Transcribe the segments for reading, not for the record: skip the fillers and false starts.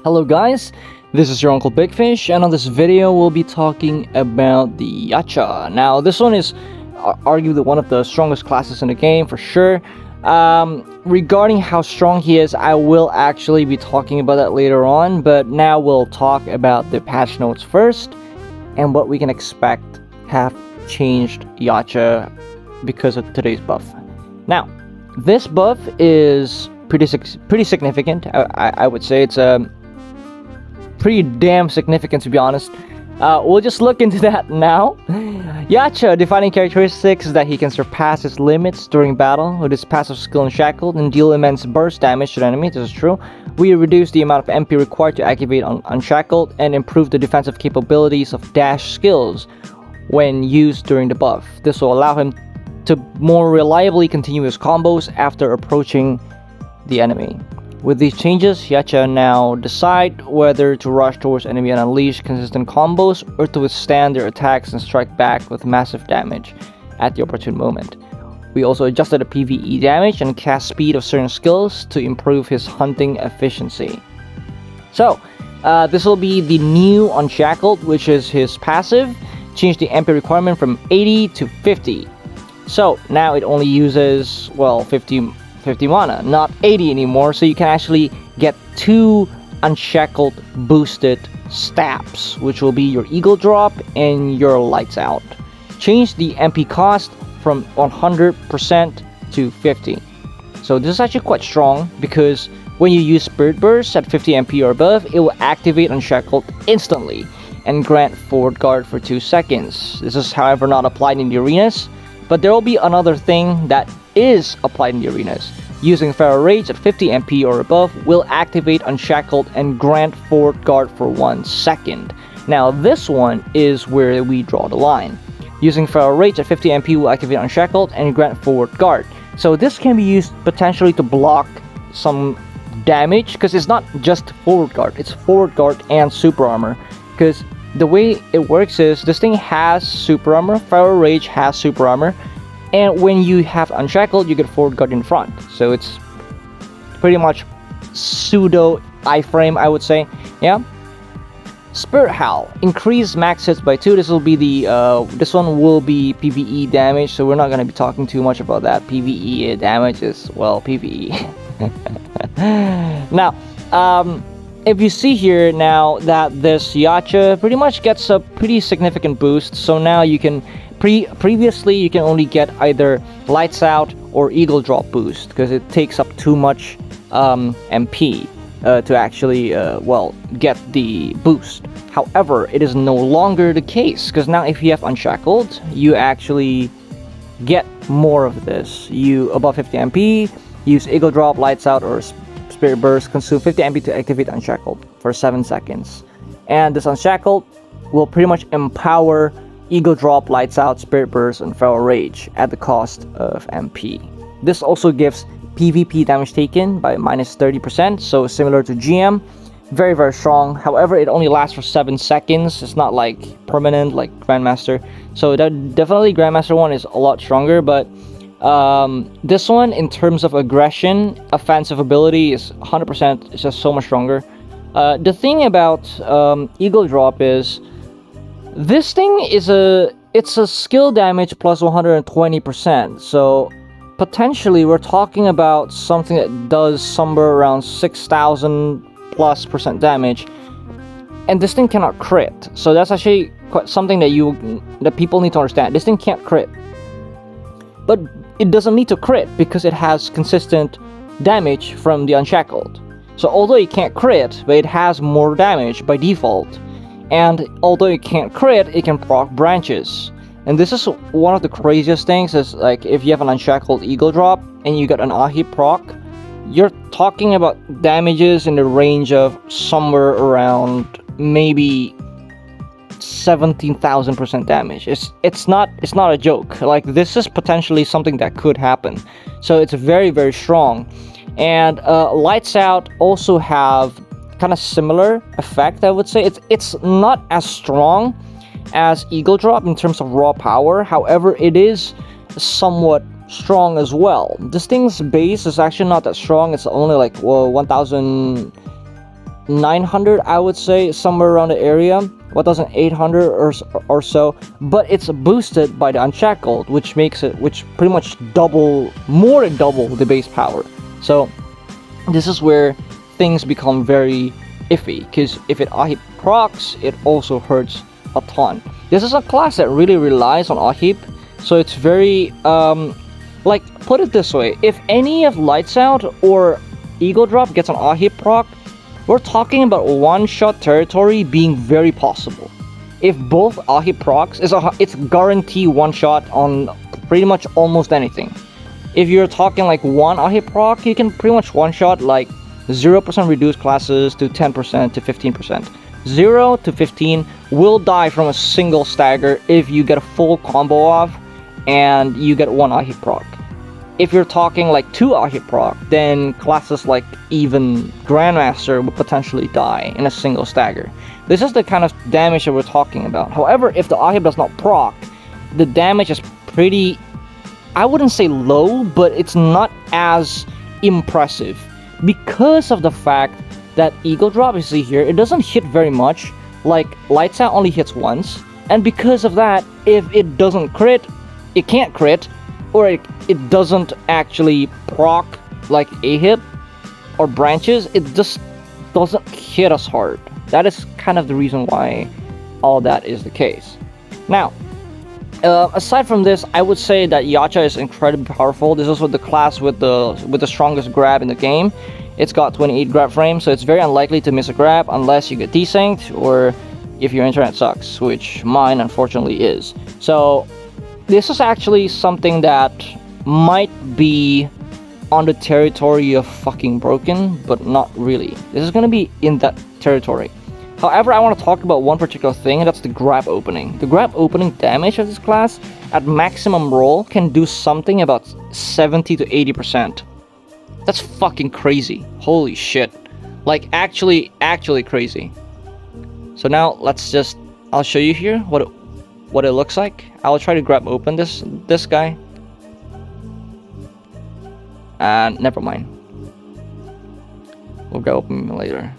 Hello guys, this is your Uncle Big Fish, and on this video we'll be talking about the Yacha. Now this one is arguably one of the strongest classes in the game for sure. Regarding how strong he is, I will actually be talking about that later on, but now we'll talk about the patch notes first and what we can expect have changed Yacha because of today's buff. Now, this buff is pretty significant. I would say it's pretty damn significant, to be honest. We'll just look into that now. Yacha defining characteristics is that he can surpass his limits during battle with his passive skill Unshackled and deal immense burst damage to the enemy. This is true. We reduce the amount of MP required to activate Unshackled and improve the defensive capabilities of dash skills when used during the buff. This will allow him to more reliably continue his combos after approaching the enemy. With these changes, Yacha now decide whether to rush towards enemy and unleash consistent combos or to withstand their attacks and strike back with massive damage at the opportune moment. We also adjusted the PvE damage and cast speed of certain skills to improve his hunting efficiency. So, this will be the new Unshackled, which is his passive. Change the MP requirement from 80 to 50. So, now it only uses, well, 50 mana, not 80 anymore, so you can actually get 2 Unshackled boosted stabs, which will be your Eagle Drop and your Lights Out. Change the MP cost from 100% to 50. So this is actually quite strong, because when you use Spirit Burst at 50 MP or above, it will activate Unshackled instantly and grant forward guard for 2 seconds. This is however not applied in the arenas, but there will be another thing that is applied in the arenas. Using Feral Rage at 50 MP or above will activate Unshackled and grant forward guard for 1 second. Now this one is where we draw the line. Using Feral Rage at 50 MP will activate Unshackled and grant forward guard. So this can be used potentially to block some damage, because it's not just forward guard, it's forward guard and super armor. Because the way it works is this thing has super armor, Feral Rage has super armor, and when you have Unshackled, you get forward guard in front. So it's pretty much pseudo iframe, I would say. Yeah. Spirit Howl, increase max hits by 2. This will be the this one will be PvE damage, so we're not gonna be talking too much about that. PvE damage is, well, PvE. Now, if you see here now that this Yacha pretty much gets a pretty significant boost, so now you can previously you can only get either Lights Out or Eagle Drop boost, because it takes up too much MP to actually well, get the boost. However, it is no longer the case, because now if you have Unshackled, you actually get more of this. You above 50 MP, use Eagle Drop, Lights Out, or Spirit Burst, consume 50 MP to activate Unshackled for 7 seconds. And this Unshackled will pretty much empower Eagle Drop, Lights Out, Spirit Burst, and Feral Rage at the cost of MP. This also gives PvP damage taken by minus 30%, so similar to GM. Very, very strong. However, it only lasts for 7 seconds. It's not like permanent like Grandmaster. So that definitely Grandmaster one is a lot stronger, but this one, in terms of aggression, offensive ability, is 100%. It's just so much stronger. The thing about Eagle Drop is, this thing is it's a skill damage plus 120%. So potentially we're talking about something that does somewhere around 6,000+ % damage, and this thing cannot crit. So that's actually quite something that people need to understand. This thing can't crit, but it doesn't need to crit because it has consistent damage from the Unshackled. So although it can't crit, but it has more damage by default. And although it can't crit, it can proc branches. And this is one of the craziest things, is like if you have an Unshackled Eagle Drop and you get an Ahi proc, you're talking about damages in the range of somewhere around maybe 17,000% damage. It's not a joke. Like, this is potentially something that could happen. So it's very, very strong. And Lights Out also have kind of similar effect, I would say. It's not as strong as Eagle Drop in terms of raw power. However, it is somewhat strong as well. This thing's base is actually not that strong. It's only like, well, 1,000 1,900, I would say, somewhere around the area, 1,800 or so. But it's boosted by the Unshackled, which pretty much more than double the base power. So this is where things become very iffy, because if it Ahip procs, it also hurts a ton. This is a class that really relies on Ahip, so it's very like, put it this way, if any of Lights Out or Eagle Drop gets an Ahip proc, we're talking about one-shot territory being very possible. If both Ahip procs, it's guaranteed one-shot on pretty much almost anything. If you're talking like one Ahip proc, you can pretty much one-shot like 0% reduced classes to 10% to 15%. 0 to 15 will die from a single stagger if you get a full combo off and you get one Ahip proc. If you're talking like 2 Ahip proc, then classes like even Grandmaster would potentially die in a single stagger. This is the kind of damage that we're talking about. However, if the Ahip does not proc, the damage is pretty, I wouldn't say low, but it's not as impressive because of the fact that Eagle Drop, you see here, it doesn't hit very much. Like Lights Out only hits once, and because of that, if it doesn't crit, it can't crit, or it doesn't actually proc like Ahip or branches, it just doesn't hit us hard. That is kind of the reason why all that is the case. Now, aside from this, I would say that Yacha is incredibly powerful. This is the class with the strongest grab in the game. It's got 28 grab frames, so it's very unlikely to miss a grab unless you get desynced or if your internet sucks, which mine unfortunately is. So this is actually something that might be on the territory of fucking broken, but not really. This is gonna be in that territory. However, I want to talk about one particular thing, and that's the grab opening. The grab opening damage of this class at maximum roll can do something about 70 to 80%. That's fucking crazy. Holy shit. Like, actually crazy. So now I'll show you here what it looks like. I'll try to grab open this guy. And never mind. We'll grab open later.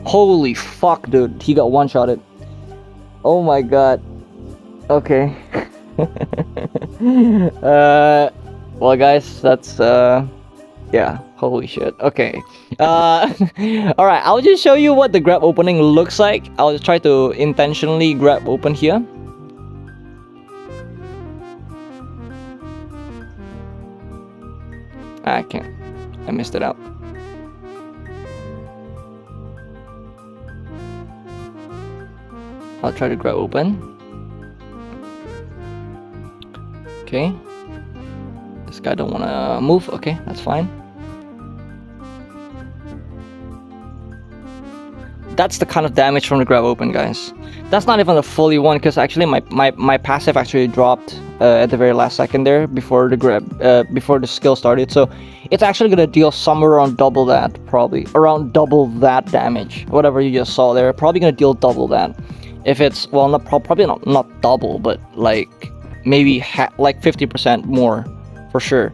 Holy fuck, dude. He got one-shotted. Oh my god. Okay. Well, guys, that's yeah, holy shit. Okay. Alright, I'll just show you what the grab opening looks like. I'll just try to intentionally grab open here. I can't. I missed it out. I'll try to grab open. Okay. This guy don't wanna move. Okay, that's fine. That's the kind of damage from the grab open, guys. That's not even a fully one, because actually my passive actually dropped at the very last second there before the grab before the skill started. So it's actually gonna deal somewhere around double that, probably around double that damage. Whatever you just saw there, probably gonna deal double that. If it's, well, not probably not double, but like maybe like 50% more for sure.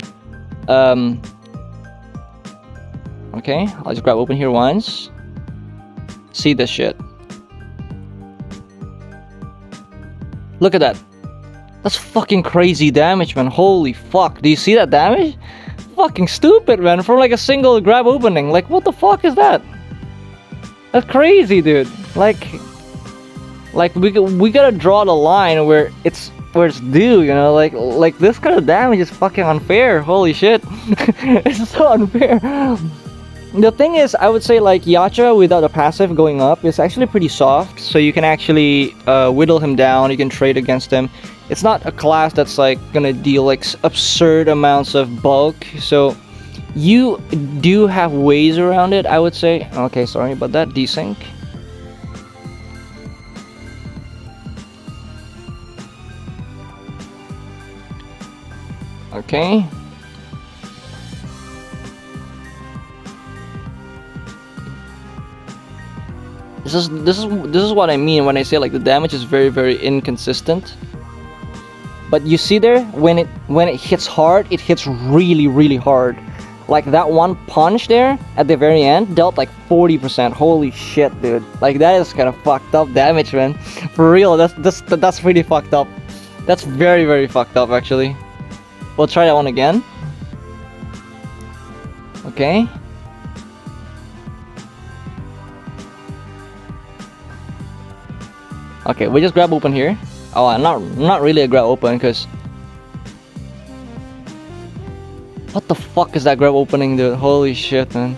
Okay, I'll just grab open here once. See this shit. Look at that. That's fucking crazy damage, man. Holy fuck. Do you see that damage? Fucking stupid, man. From like a single grab opening. Like, what the fuck is that? That's crazy, dude. Like we gotta draw the line where it's due, you know? Like this kind of damage is fucking unfair. Holy shit. It's so unfair. The thing is, I would say like Yacha without a passive going up is actually pretty soft, so you can actually whittle him down, you can trade against him. It's not a class that's like gonna deal like absurd amounts of bulk, so you do have ways around it, I would say. Okay, sorry about that, desync. Okay. This is what I mean when I say like the damage is very, very inconsistent. But you see there, when it hits hard, it hits really, really hard. like that one punch there at the very end dealt like 40%. Holy shit, dude! Like that is kind of fucked up damage, man. For real, that's pretty fucked up. That's very, very fucked up, actually. We'll try that one again. Okay. Okay, we just grab open here. Oh, not really a grab open, because what the fuck is that grab opening, dude? Holy shit, man.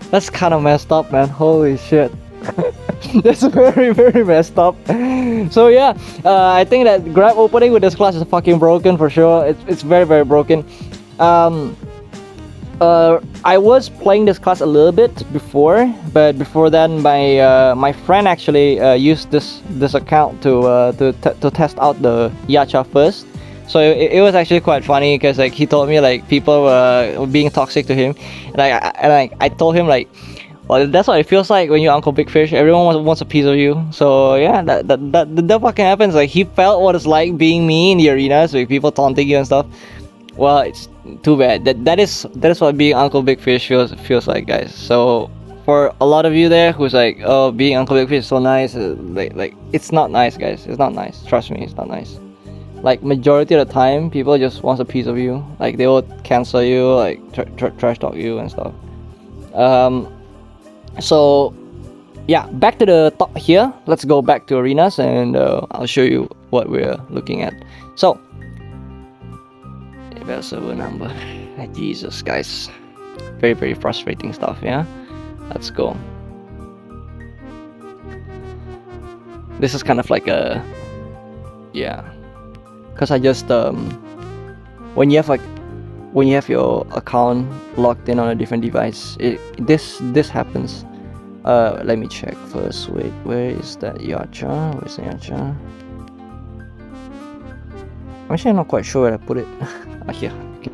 That's kind of messed up, man. Holy shit. That's very, very messed up. So yeah, I think that grab opening with this class is fucking broken for sure. It's very, very broken. I was playing this class a little bit before, but before then, my friend actually used this account to test out the Yacha first. So it was actually quite funny, because like he told me like people were being toxic to him, and I told him like, well, that's what it feels like when you're Uncle Big Fish. Everyone wants a piece of you. So yeah, that fucking happens. Like he felt what it's like being me in the arenas with people taunting you and stuff. Well, it's too bad. That is what being Uncle Big Fish feels like, guys. So for a lot of you there who's like, oh, being Uncle Big Fish is so nice, like it's not nice, guys. It's not nice. Trust me, it's not nice. Like majority of the time, people just want a piece of you. Like they will cancel you, like trash talk you and stuff. So yeah, back to the top here. Let's go back to arenas, and I'll show you what we're looking at. So server number. Jesus, guys, very, very frustrating stuff. Yeah, let's go. This is kind of like a, yeah, because I just when you have your account logged in on a different device, this happens. Let me check first. Wait, where is that Yacha? Where's the Yacha? Actually, I'm not quite sure where I put it. Here. Okay.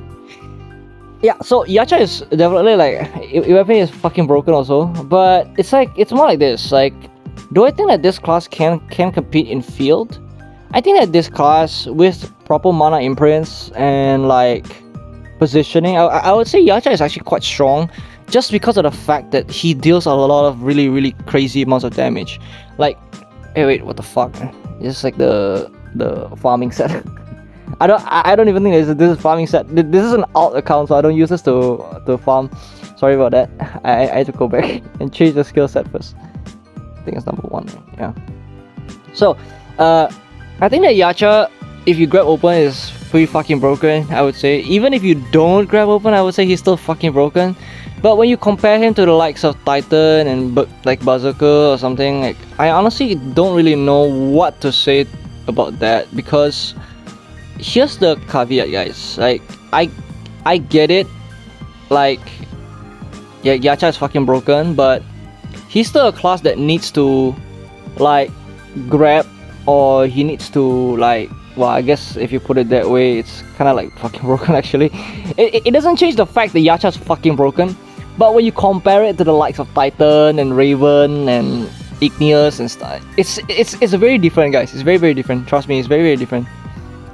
Yeah, so Yacha is definitely like, weapon is fucking broken also, but it's more like this. Like, do I think that this class can compete in field? I think that this class with proper mana imprints and like positioning, I would say Yacha is actually quite strong, just because of the fact that he deals a lot of really, really crazy amounts of damage. Like, hey, wait, what the fuck? It's like the farming set. I don't even think this is farming set. This is an alt account, so I don't use this to farm. Sorry about that. I had to go back and change the skill set first. I think it's number 1. Yeah. So I think that Yacha, if you grab open, is pretty fucking broken, I would say. Even if you don't grab open, I would say he's still fucking broken. But when you compare him to the likes of Titan and like Berserker or something, like, I honestly don't really know what to say about that, because here's the caveat, guys. Like, I get it. Like, yeah, Yacha is fucking broken, but he's still a class that needs to like grab, or he needs to like, well, I guess if you put it that way, it's kind of like fucking broken actually. It doesn't change the fact that Yacha is fucking broken, but when you compare it to the likes of Titan and Raven and Igneous and stuff, it's very different, guys. It's very, very different. Trust me, it's very, very different.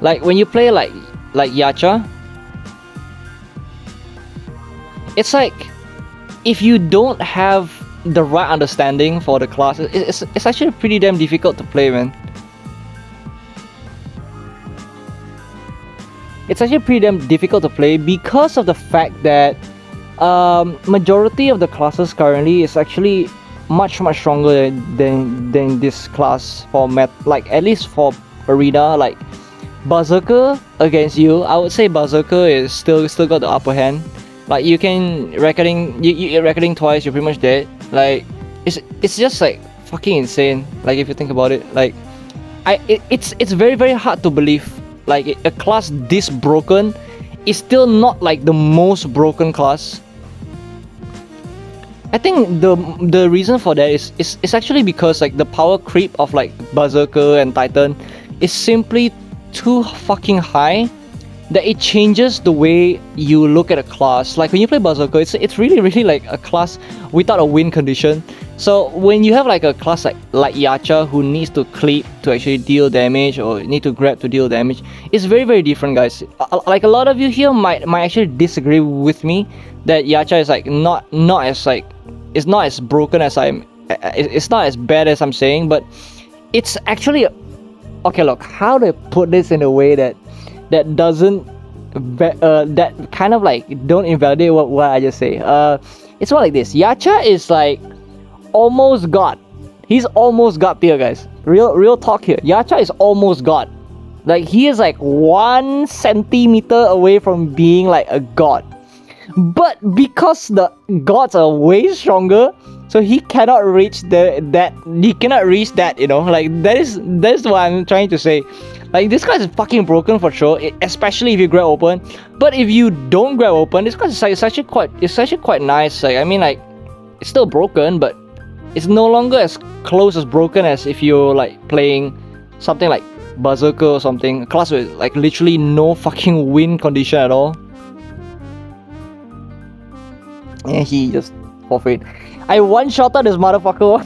Like when you play like Yacha, it's like if you don't have the right understanding for the class, it's actually pretty damn difficult to play, man. It's actually pretty damn difficult to play because of the fact that majority of the classes currently is actually much stronger than this class format. Like at least for arena, like Berserker against you, I would say Berserker is still got the upper hand. Like you can reckoning twice, you're pretty much dead. Like it's just like fucking insane. Like if you think about it, like it's very, very hard to believe like a class this broken is still not like the most broken class. I think the reason for that is actually because like the power creep of like Berserker and Titan is simply too fucking high that it changes the way you look at a class. Like when you play Berserker, it's really, really like a class without a win condition. So when you have like a class like Yacha who needs to clip to actually deal damage or need to grab to deal damage, it's very very different, guys. Like a lot of you here might actually disagree with me that Yacha is like not as like, it's not as broken as it's not as bad as I'm saying, but it's actually okay. Look, how to put this in a way that doesn't that kind of like don't invalidate what I just say. It's more like this. Yacha is like almost God. He's almost God tier, guys. Real talk here. Yacha is almost God. Like he is like 1 centimeter away from being like a god. But because the gods are way stronger, so he cannot reach he cannot reach that, you know. Like that's what I'm trying to say. Like this guy is fucking broken for sure, especially if you grab open. But if you don't grab open, this guy is actually quite nice. Like I mean, like it's still broken, but it's no longer as close as broken as if you're like playing something like Berserker or something, a class with like literally no fucking win condition at all. And he just forfeit. I one-shotted this motherfucker.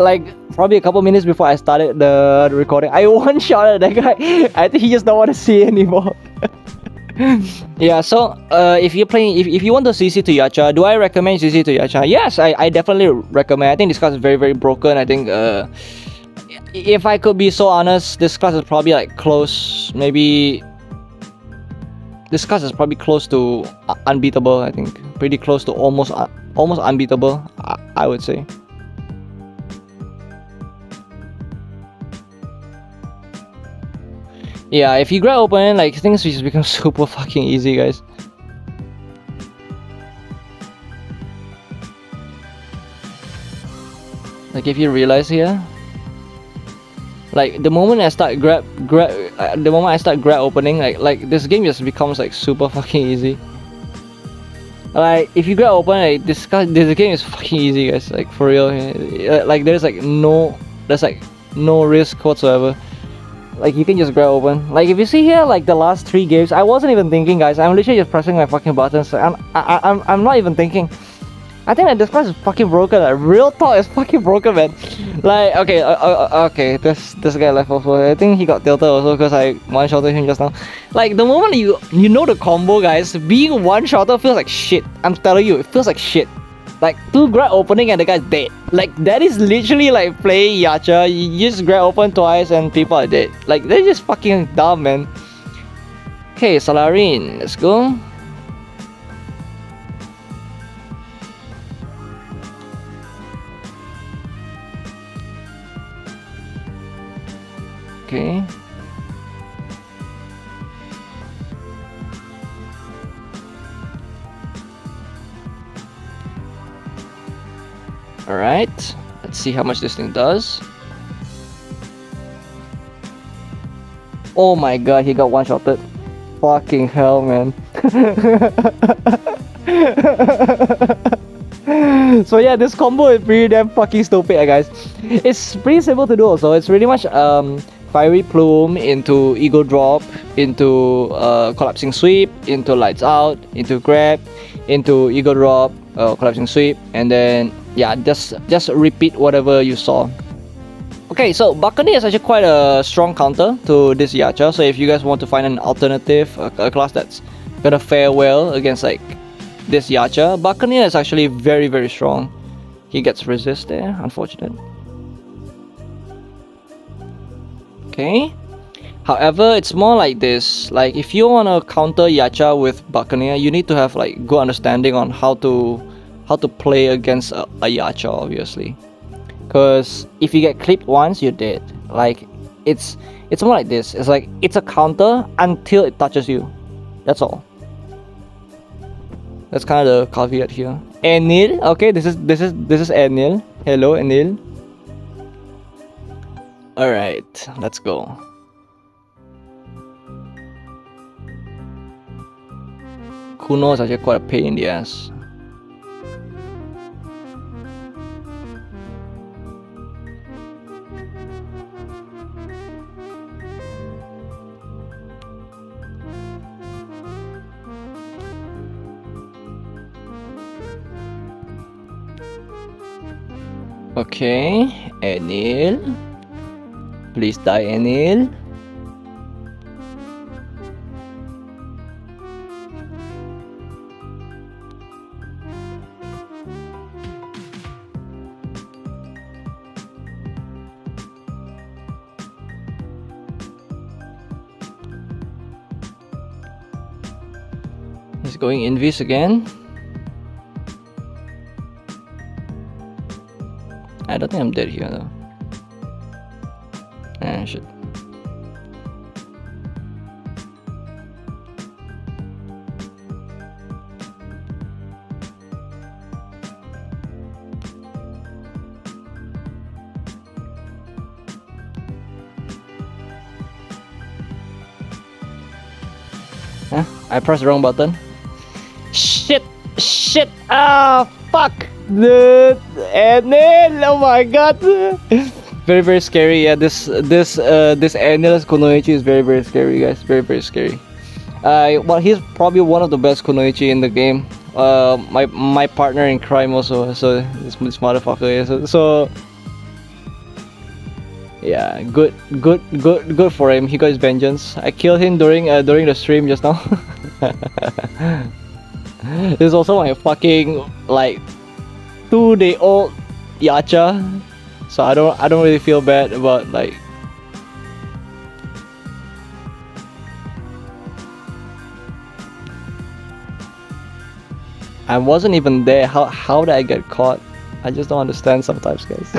like probably a couple minutes before I started the recording. I one-shotted that guy. I think he just don't want to see anymore. Yeah, so if you're playing, if you want to CC to Yacha, do I recommend CC to Yacha? Yes, I definitely recommend. I think this class is very very broken. I think if I could be so honest, this class is probably like close, maybe this class is probably close to unbeatable. I think pretty close to almost unbeatable, I would say. Yeah, if you grab open, like things just become super fucking easy, guys. Like if you realize here, like the moment I start grab opening, like this game just becomes like super fucking easy. Like if you grab open, like this game is fucking easy, guys. Like for real, like there's no risk whatsoever. Like you can just grab open. Like if you see here, like the last 3 games, I wasn't even thinking, guys. I'm literally just pressing my fucking buttons. I'm not even thinking. I think that this class is fucking broken. Like, real talk is fucking broken, man. Like okay, this guy left also. I think he got tilted also because I one-shotted him just now. Like the moment you know the combo, guys, being one-shotter feels like shit. I'm telling you, it feels like shit. Like 2 grab opening and the guy's dead. Like that is literally like playing Yacha. You just grab open twice and people are dead. Like they're just fucking dumb, man. Okay, Salarin, let's go. Okay. Alright, let's see how much this thing does. Oh my god, he got one-shotted. Fucking hell, man. So yeah, this combo is pretty damn fucking stupid, guys. It's pretty simple to do also. It's pretty much Fiery Plume into Ego Drop, into Collapsing Sweep, into Lights Out, into Grab, into Ego Drop, Collapsing Sweep, and then yeah, just repeat whatever you saw. Okay, so Buccaneer is actually quite a strong counter to this Yacha. So if you guys want to find an alternative, a class that's gonna fare well against like this Yacha, Buccaneer is actually very very strong. He gets resist there, unfortunate. Okay. However, it's more like this. Like if you wanna counter Yacha with Buccaneer, you need to have like good understanding on how to play against a Yacha, obviously. Because if you get clipped once, you're dead. Like it's more like this. It's like it's a counter until it touches you. That's all. That's kind of the caveat here. Enil, okay, this is Enil. Hello, Enil. All right, let's go. Kuno is actually quite a pain in the ass. Okay, Enil. Please die, Enil. He's going invis again. I don't think I'm dead here though. Ah, shit. Huh? I pressed the wrong button. Shit! Shit! Ah, fuck! Enel! Oh my god! Very scary. Yeah, this Enel's Kunoichi is very scary, guys. Very scary. Well, he's probably one of the best Kunoichi in the game. My partner in crime also. So this motherfucker. Yeah, so yeah, good for him. He got his vengeance. I killed him during the stream just now. This is also my fucking like 2-day-old Yacha, so I don't really feel bad about like. I wasn't even there. How did I get caught? I just don't understand sometimes, guys.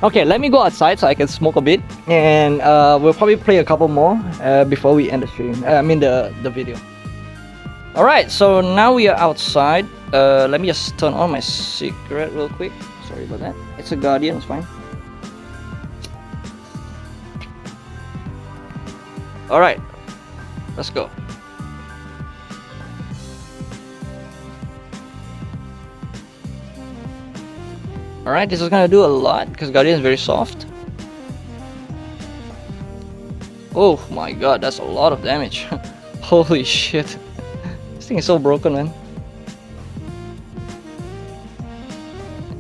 Okay, let me go outside so I can smoke a bit, and we'll probably play a couple more before we end the stream. I mean the video. All right, so now we are outside. Let me just turn on my cigarette real quick. Sorry about that. It's a Guardian, it's fine. All right, let's go. All right, this is gonna do a lot because Guardian is very soft. Oh my god, that's a lot of damage. Holy shit. This thing is so broken, man.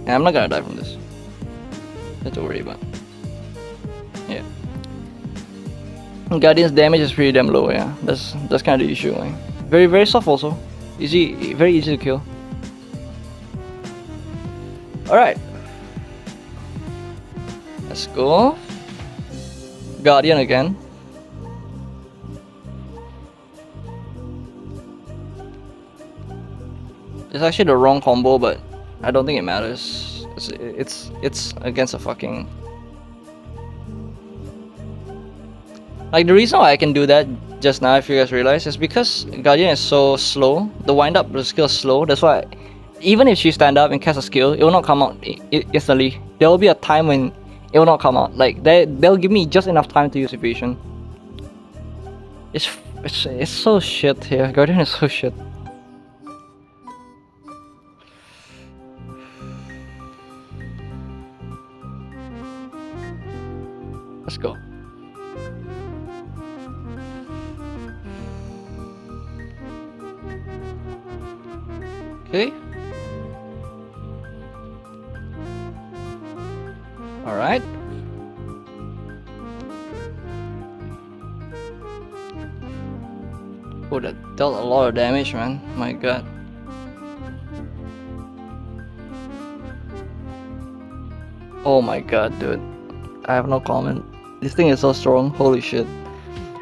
And I'm not gonna die from this. Not to worry about. Yeah. Guardian's damage is pretty damn low, yeah. That's kind of the issue. Like. Very soft also. Very easy to kill. Alright. Let's go. Guardian again. It's actually the wrong combo, but I don't think it matters. It's against a fucking. Like the reason why I can do that just now, if you guys realize, is because Guardian is so slow. The wind up the skill is slow. That's why even if she stand up and cast a skill, it will not come out instantly. There will be a time when it will not come out. Like they'll give me just enough time to use evasion. It's so shit here. Guardian is so shit. Let's go. Okay. All right. Oh, that dealt a lot of damage, man. My god. Oh my god, dude. I have no comment. This thing is so strong. Holy shit.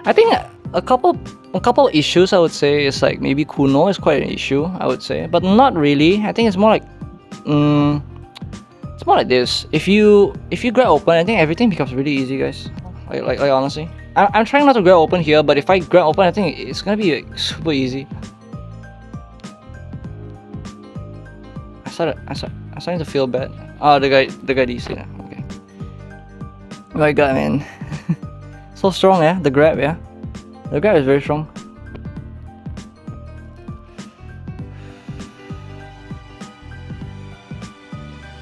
I think a couple issues I would say is like maybe Kuno is quite an issue, I would say, but not really. I think it's more like it's more like this. If you grab open, I think everything becomes really easy, guys. Like honestly, I'm trying not to grab open here, but if I grab open, I think it's gonna be like, super easy. I'm starting to feel bad. Oh, the guy DC. Okay. Oh my god, man. So strong, yeah. The grab, yeah. The grab is very strong.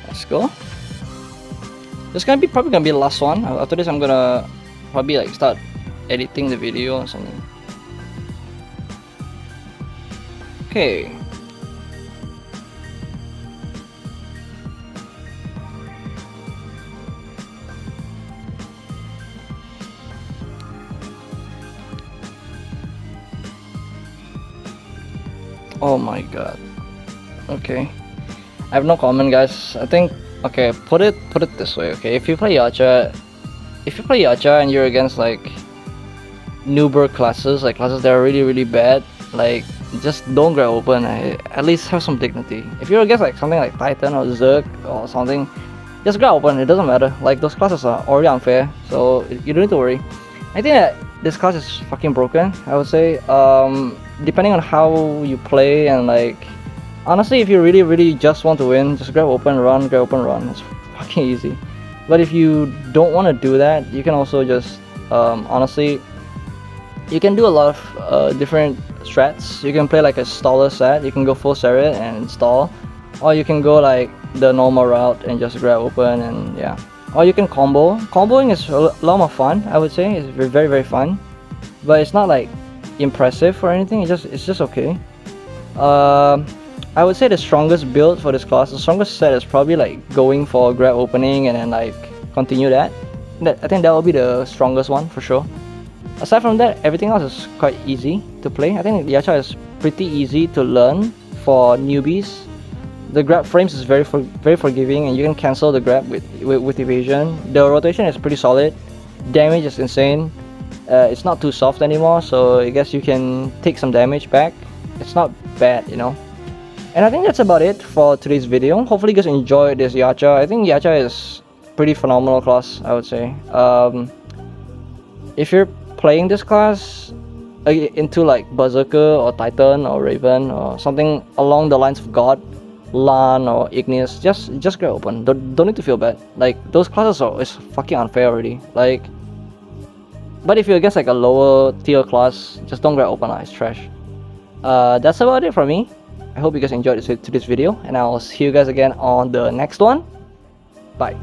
Let's go. This probably gonna be the last one. After this, I'm gonna probably like start editing the video or something. Okay. Oh my god. Okay. I have no comment, guys. I think, okay, put it this way, okay? If you play Yacha and you're against like noober classes, like classes that are really bad, like just don't grab open. At least have some dignity. If you're against like something like Titan or Zerg or something, just grab open. It doesn't matter. Like those classes are already unfair, so you don't need to worry. I think that this class is fucking broken, I would say. Depending on how you play, and like honestly, if you really just want to win, just grab open run, grab open run. It's fucking easy. But if you don't want to do that, you can also just honestly, you can do a lot of different strats. You can play like a staller set. You can go full Serret and stall, or you can go like the normal route and just grab open, and yeah. Or you can combo. Comboing is a lot more fun, I would say. It's very fun, but it's not like impressive or anything. It's just okay. I would say the strongest build for this class, the strongest set is probably like going for grab opening and then like continue that. I think that will be the strongest one for sure. Aside from that, everything else is quite easy to play. I think Yacha is pretty easy to learn for newbies. The grab frames is very forgiving, and you can cancel the grab with evasion. The rotation is pretty solid. Damage is insane. It's not too soft anymore, so I guess you can take some damage back. It's not bad, you know. And I think that's about it for today's video. Hopefully you guys enjoyed this Yacha. I think Yacha is pretty phenomenal class, I would say. If you're playing this class into like Berserker or Titan or Raven or something along the lines of God, Lan or Ignis, just grab open. Don't need to feel bad. Like those classes is fucking unfair already. Like, but if you're against like a lower tier class, just don't grab open. It's trash. That's about it from me. I hope you guys enjoyed this video, and I'll see you guys again on the next one. Bye.